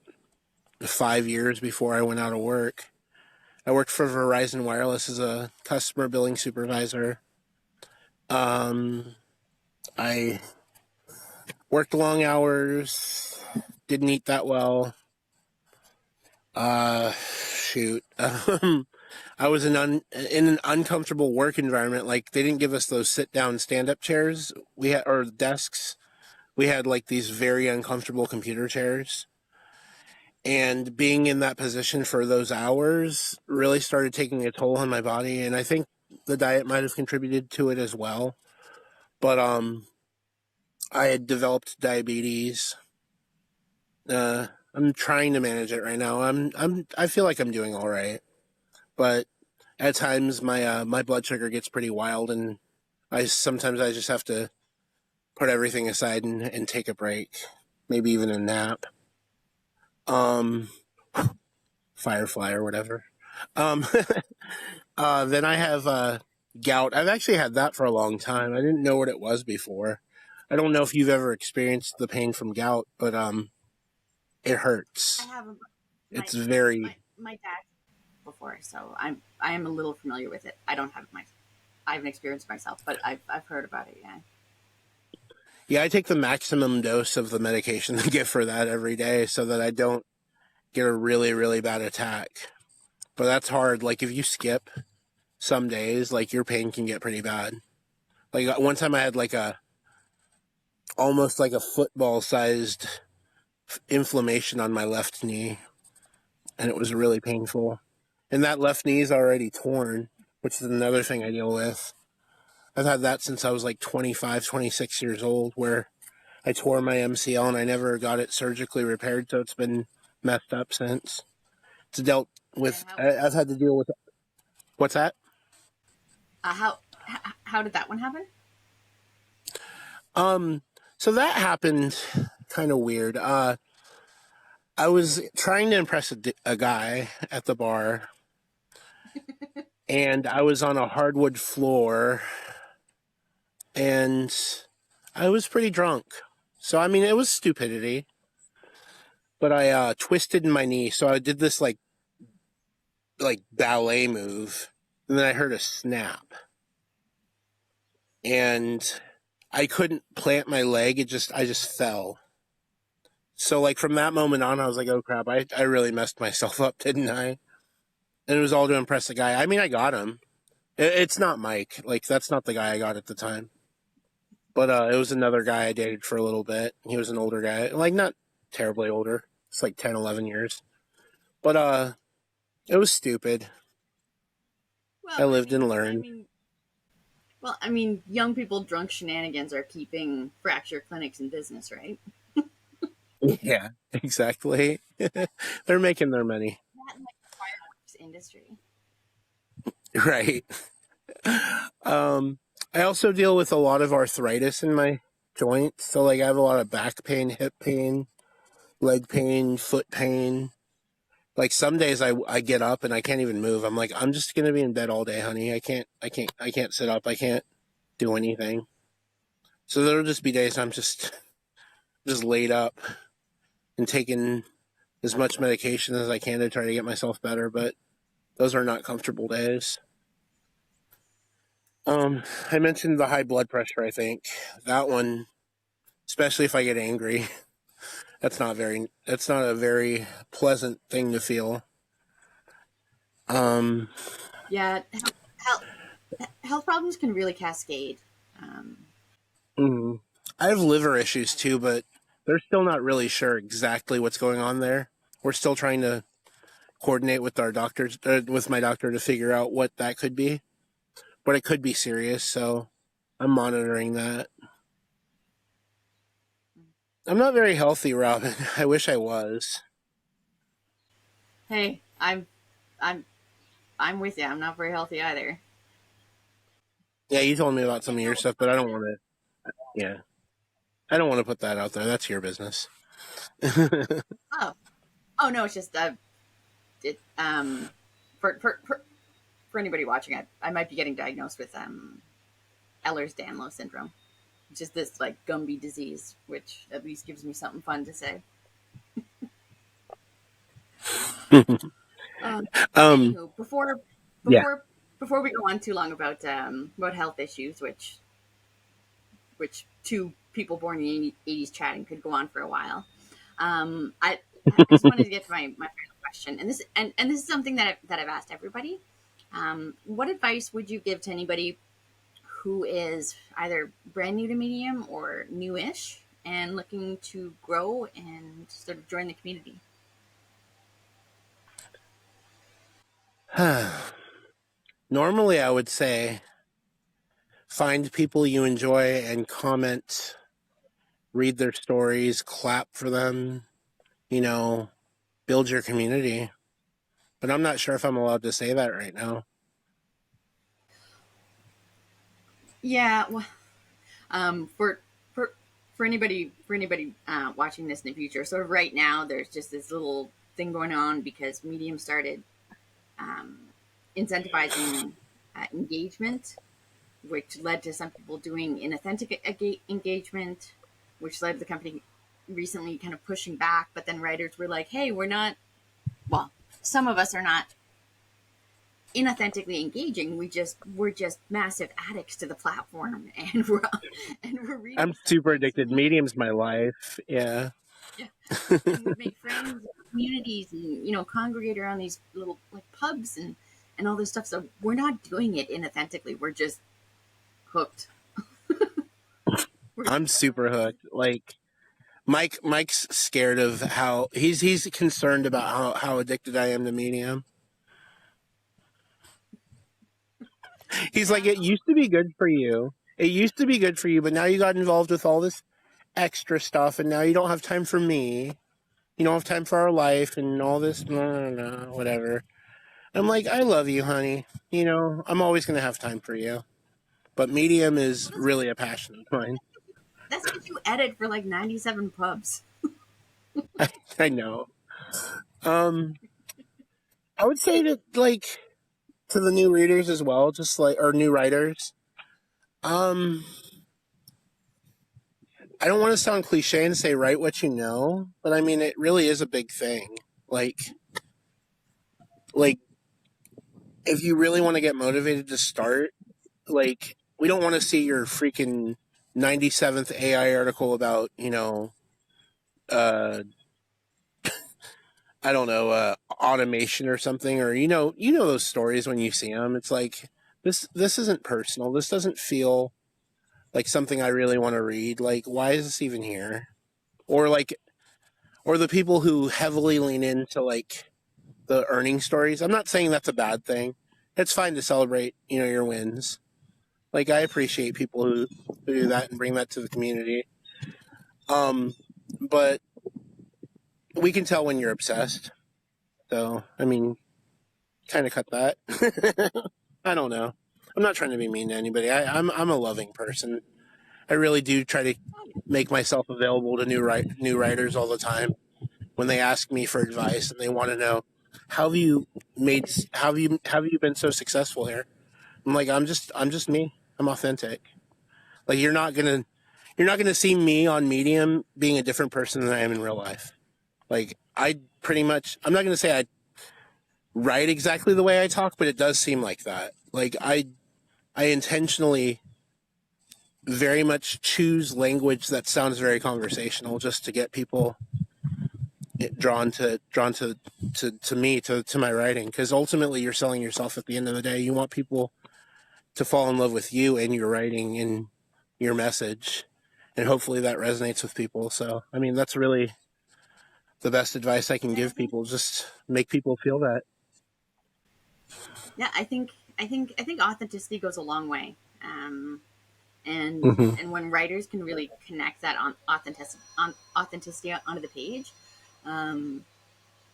5 years before I went out of work. I worked for Verizon Wireless as a customer billing supervisor. Um, I worked long hours, didn't eat that well. Shoot. I was in an uncomfortable work environment. Like they didn't give us those sit down stand up chairs we had or desks. We had like these very uncomfortable computer chairs. And being in that position for those hours really started taking a toll on my body. And I think the diet might have contributed to it as well. But I had developed diabetes. I'm trying to manage it right now. I feel like I'm doing all right, but at times my blood sugar gets pretty wild, and I just have to put everything aside and take a break, maybe even a nap. Um, Firefly or whatever. Um, then I have gout. I've actually had that for a long time. I didn't know what it was before. I don't know if you've ever experienced the pain from gout, but it I hurts. have my It's very my dad before, so I am a little familiar with it. I don't have it myself. I haven't experienced it myself, but I've heard about it. Yeah. yeah. I take the maximum dose of the medication they give for that every day, so that I don't get a really bad attack. But that's hard. Like if you skip some days, like your pain can get pretty bad. Like one time I had like a almost like a football sized inflammation on my left knee, and it was really painful. And that left knee is already torn, which is another thing I deal with. I've had that since I was like 25, 26 years old, where I tore my MCL and I never got it surgically repaired, so it's been messed up since. It's dealt Okay. with. I've had to deal with. What's that? How did that one happen? Um, so that happened kind of weird. I was trying to impress a guy at the bar, and I was on a hardwood floor, and I was pretty drunk. So I mean, it was stupidity, but I twisted my knee. So I did this like ballet move, and then I heard a snap, and I couldn't plant my leg. I just fell. So like from that moment on, I was like, oh crap, I really messed myself up, didn't I? And it was all to impress the guy. I mean, I got him. It's not Mike. Like that's not the guy I got at the time. But it was another guy I dated for a little bit. He was an older guy, like not terribly older. It's like 10, 11 years. But it was stupid. Well, I lived and learned. I mean, young people drunk shenanigans are keeping fracture clinics in business, right? Yeah, exactly. They're making their money. That and like the fireworks industry. Right. Um, I also deal with a lot of arthritis in my joints. So like I have a lot of back pain, hip pain, leg pain, foot pain. Like some days I get up and I can't even move. I'm like, I'm just gonna be in bed all day, honey. I can't sit up. I can't do anything. So there'll just be days I'm just laid up and taking as much medication as I can to try to get myself better, but those are not comfortable days. I mentioned the high blood pressure, I think. That one, especially if I get angry, that's not a very pleasant thing to feel. Um Yeah, health, health problems can really cascade. Um, mm, I have liver issues too, but they're still not really sure exactly what's going on there. We're still trying to coordinate with our doctors, with my doctor, to figure out what that could be. But it could be serious, so I'm monitoring that. I'm not very healthy, Robin. I wish I was. hey, I'm I'm with you. I'm not very healthy either. Yeah, you told me about some Can't of your help stuff, but I but don't want to. Yeah, I don't want to put that out there. That's your business. oh oh no, it's just it for for anybody watching, I might be getting diagnosed with Ehlers-Danlos syndrome. just this like Gumby disease, which at least gives me something fun to say. um, Anywho, yeah. before before we go on too long about health issues, which two people born in the 80s chatting could go on for a while. I just wanted to get to my final question, and this is something that I've asked everybody. What advice would you give to anybody who is either brand new to Medium or newish and looking to grow and sort of join the community? Normally, I would say find people you enjoy and comment, read their stories, clap for them, you know, build your community. But I'm not sure if I'm allowed to say that right now. Yeah, well, um, for for for anybody watching this in the future, sort of right now, there's just this little thing going on because Medium started um, incentivizing engagement, which led to some people doing inauthentic engagement, which led the company recently kind of pushing back. But then writers were like, "Hey, we're not. Well, some of us are not inauthentically engaging. We're just massive addicts to the platform, and we're reading I'm stuff super like addicted. sweet, Medium's my life. Yeah. yeah, and would make friends, communities, and congregate around these little like pubs and all this stuff. So we're not doing it inauthentically. We're just hooked. We're I'm just super hooked. hooked. Like Mike's scared of how he's concerned about how addicted I am to Medium. He's like, Yeah. it used to be good for you. It used to be good for you, but now you got involved with all this extra stuff, and now you don't have time for me. You don't have time for our life and all this, blah, blah, blah, whatever. I'm like, I love you, honey. I'm always gonna have time for you. But Medium is Well, really a passion of mine. that's because you edit for like 97 pubs. I know. Um, I would say that like to the new readers as well, just like or new writers. Um, I don't want to sound cliche and say write what you know, but I mean it really is a big thing. Like if you really want to get motivated to start, like we don't want to see your freaking 97th AI article about, uh I don't know, automation or something, or those stories when you see them. It's like this isn't personal. This doesn't feel like something I really want to read. Like, why is this even here? Or like, or the people who heavily lean into like the earning stories. I'm not saying that's a bad thing. It's fine to celebrate, your wins. Like, I appreciate people who do that and bring that to the community. Um, but we can tell when you're obsessed. So, I mean, kind of cut that. I don't know. I'm not trying to be mean to anybody. I'm a loving person. I really do try to make myself available to new writers all the time when they ask me for advice and they want to know how have you how have you been so successful here. I'm like I'm just me. I'm authentic. Like you're not gonna see me on Medium being a different person than I am in real life. Like I'm not gonna say I write exactly the way I talk, but it does seem like that. Like I intentionally very much choose language that sounds very conversational just to get people drawn to me to my writing because ultimately you're selling yourself at the end of the day. You want people to fall in love with you and your writing and your message, and hopefully that resonates with people. So I mean that's really the best advice I can Yeah, give people. Just make people feel that. yeah. I think authenticity goes a long way. And Hmm. and when writers can really connect that on authenticity onto the page, um,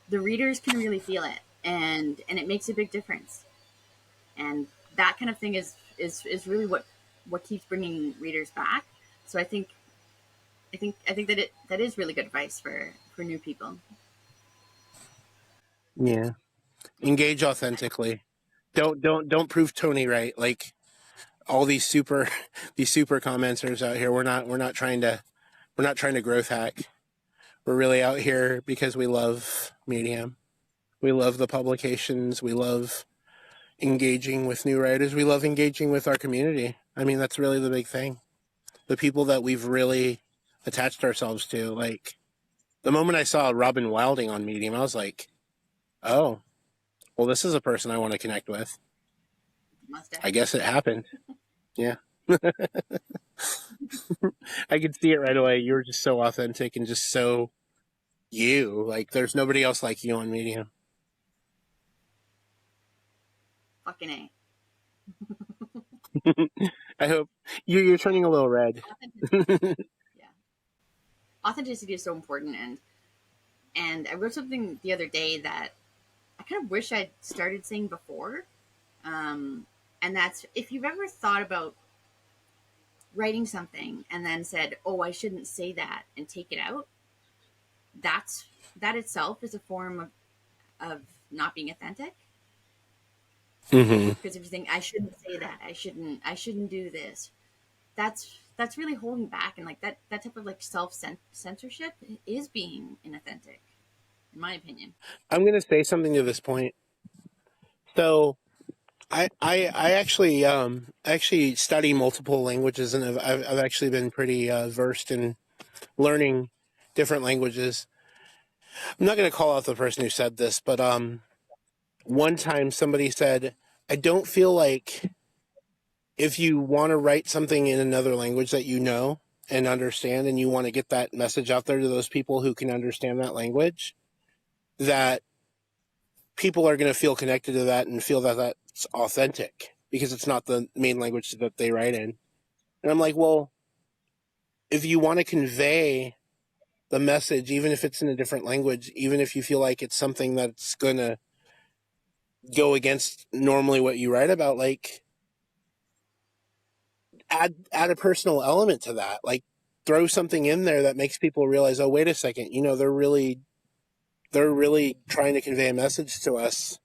the readers can really feel it, and it makes a big difference. And that kind of thing is really what keeps bringing readers back. So I think that is really good advice for new people. Yeah, engage authentically. Don't prove Tony right. Like all these super these super commenters out here. We're not trying to growth hack. We're really out here because we love Medium. We love the publications. We love engaging with new writers. We love engaging with our community. I mean, that's really the big thing. The people that we've really attached ourselves to. Like the moment I saw Robin Wilding on Medium, I was like, oh, well, this is a person I want to connect with. I Mustache. guess it happened. Yeah. I could see it right away. You were just so authentic and just so you. Like, there's nobody else like you on Medium. Fucking A. I hope you're turning a little red. Authenticity. Yeah. Authenticity is so important, and I wrote something the other day that I kind of wish I'd started saying before. Um, and that's if you've ever thought about writing something and then said, "Oh, I shouldn't say that," and take it out. That's that itself is a form of not being authentic. Hmm. Because if you think I shouldn't say that, I shouldn't do this, that's really holding back, and like that type of like self censorship is being inauthentic, in my opinion. I'm going to say something to this point. So, I actually study multiple languages, and I've actually been pretty versed in learning different languages. I'm not going to call out the person who said this, but one time somebody said, "I don't feel like if you want to write something in another language that you know and understand, and you want to get that message out there to those people who can understand that language, that people are going to feel connected to that and feel that that's authentic because it's not the main language that they write in." And I'm like, well, if you want to convey the message, even if it's in a different language, even if you feel like it's something that's going to go against normally what you write about, like add a personal element to that. Like throw something in there that makes people realize, oh, wait a second, they're really trying to convey a message to us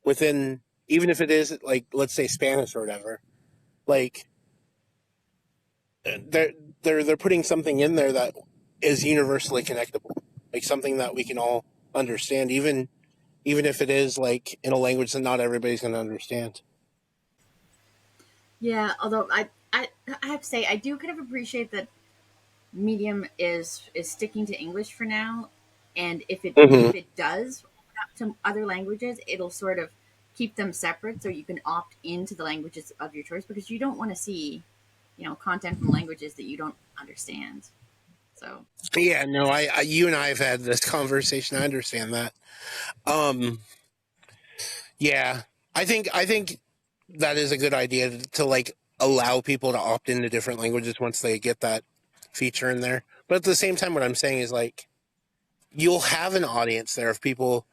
within, even if it is like, let's say Spanish or whatever. Like they're they're putting something in there that is universally connectable, like something that we can all understand, even if it is like in a language that not everybody's going to understand. Yeah, although I have to say I do kind of appreciate that Medium is sticking to English for now, and Hmm. if it does open up to other languages, it'll sort of keep them separate so you can opt into the languages of your choice, because you don't want to see, content from languages that you don't understand. So Yeah, no, you and I have had this conversation. I understand that. Um, yeah, I think that is a good idea to like allow people to opt into different languages once they get that feature in there. But at the same time, what I'm saying is like you'll have an audience there of people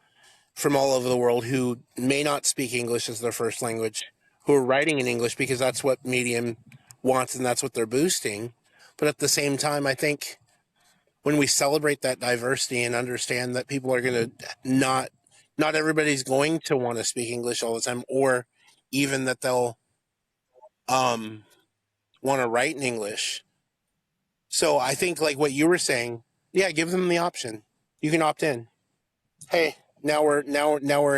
from all over the world who may not speak English as their first language, who are writing in English because that's what Medium wants and that's what they're boosting. But at the same time, I think when we celebrate that diversity and understand that people are going to not everybody's going to want to speak English all the time, or even that they'll um, want to write in English. So I think like what you were saying, yeah, give them the option. You can opt in. Hey, now we're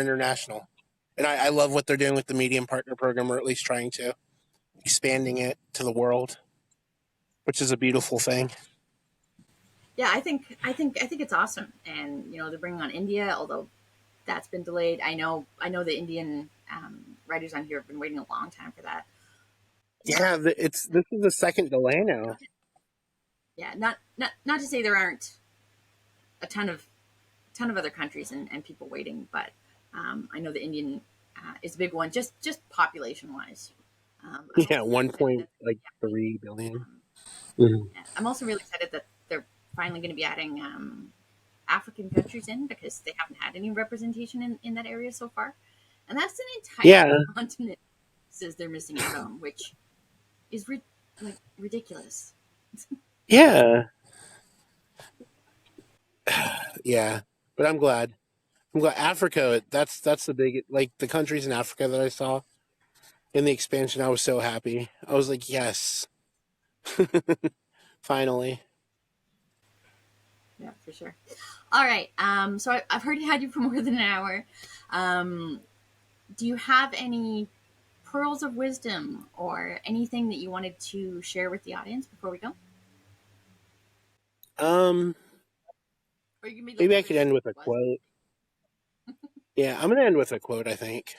international, and I love what they're doing with the Medium Partner Program, or at least trying to expanding it to the world, which is a beautiful thing. yeah, I think it's awesome, and they're bringing on India, although that's been delayed. I know the Indian writers on here have been waiting a long time for that. Yeah, it's this is the second delay now. Yeah, not to say there aren't a ton of other countries and people waiting, but I know the Indian is a big one, just population wise. I'm Yeah, also really one excited point that like 3 billion. um, Mhm. yeah, I'm also really excited that they're finally going to be adding African countries in, because they haven't had any representation in that area so far, and that's an entire Yeah, continent says they're missing out on, which is like ridiculous. yeah, yeah. But I'm glad. I'm glad Africa. That's the big like the countries in Africa that I saw. in the expansion, I was so happy. I was like, yes, finally. Yeah, for sure. All right. So I've already had you for more than an hour. Um, do you have any pearls of wisdom or anything that you wanted to share with the audience before we go? Um, Or you can be like Maybe I whatever could you end with a was. quote. Yeah, I'm gonna end with a quote. I think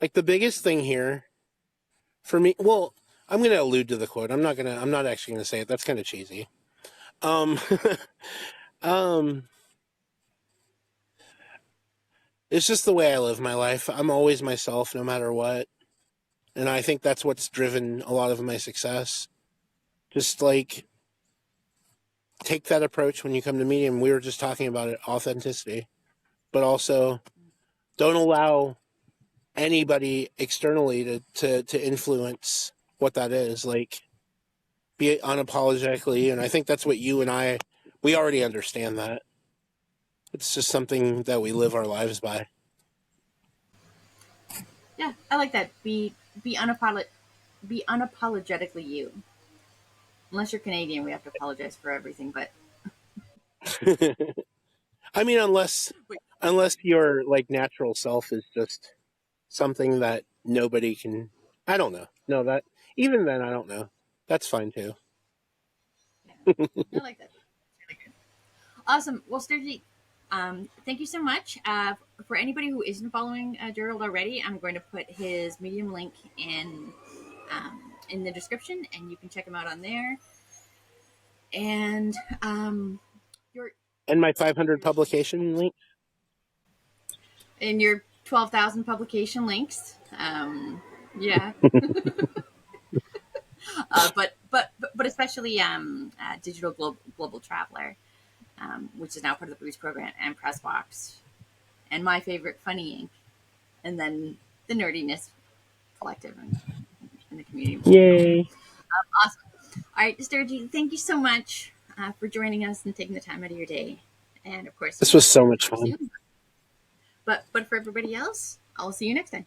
like the biggest thing here for me. Well, I'm gonna allude to the quote. I'm not gonna. I'm not actually gonna say it. That's kind of cheesy. Um, um, it's just the way I live my life. I'm always myself, no matter what, and I think that's what's driven a lot of my success. Just like take that approach when you come to medium. We were just talking about it, authenticity, but also don't allow anybody externally to influence what that is. Like be unapologetically, and I think that's what you and I we already understand that. It's just something that we live our lives by. Yeah, I like that. Be be unapologetically you. Unless you're Canadian, we have to apologize for everything. But I mean, unless your like natural self is just something that nobody can. I don't know. No, that even then, I don't know. That's fine too. yeah, I like that. Really good. Awesome. Well, Sturgy, thank you so much. For anybody who isn't following Gerald already, I'm going to put his Medium link in the description, and you can check him out on there. And your And my 500 your publication link. and your 12,000 publication links. Yeah, but especially Digital Global Traveler, which is now part of the Boost program, and Pressbox, and my favorite, Funny Ink, and then the Nerdiness Collective and the community in general. Yay! Awesome. All right, Sturgy, thank you so much for joining us and taking the time out of your day. And of course, This was so we'll much talk fun. soon. But for everybody else, I'll see you next time.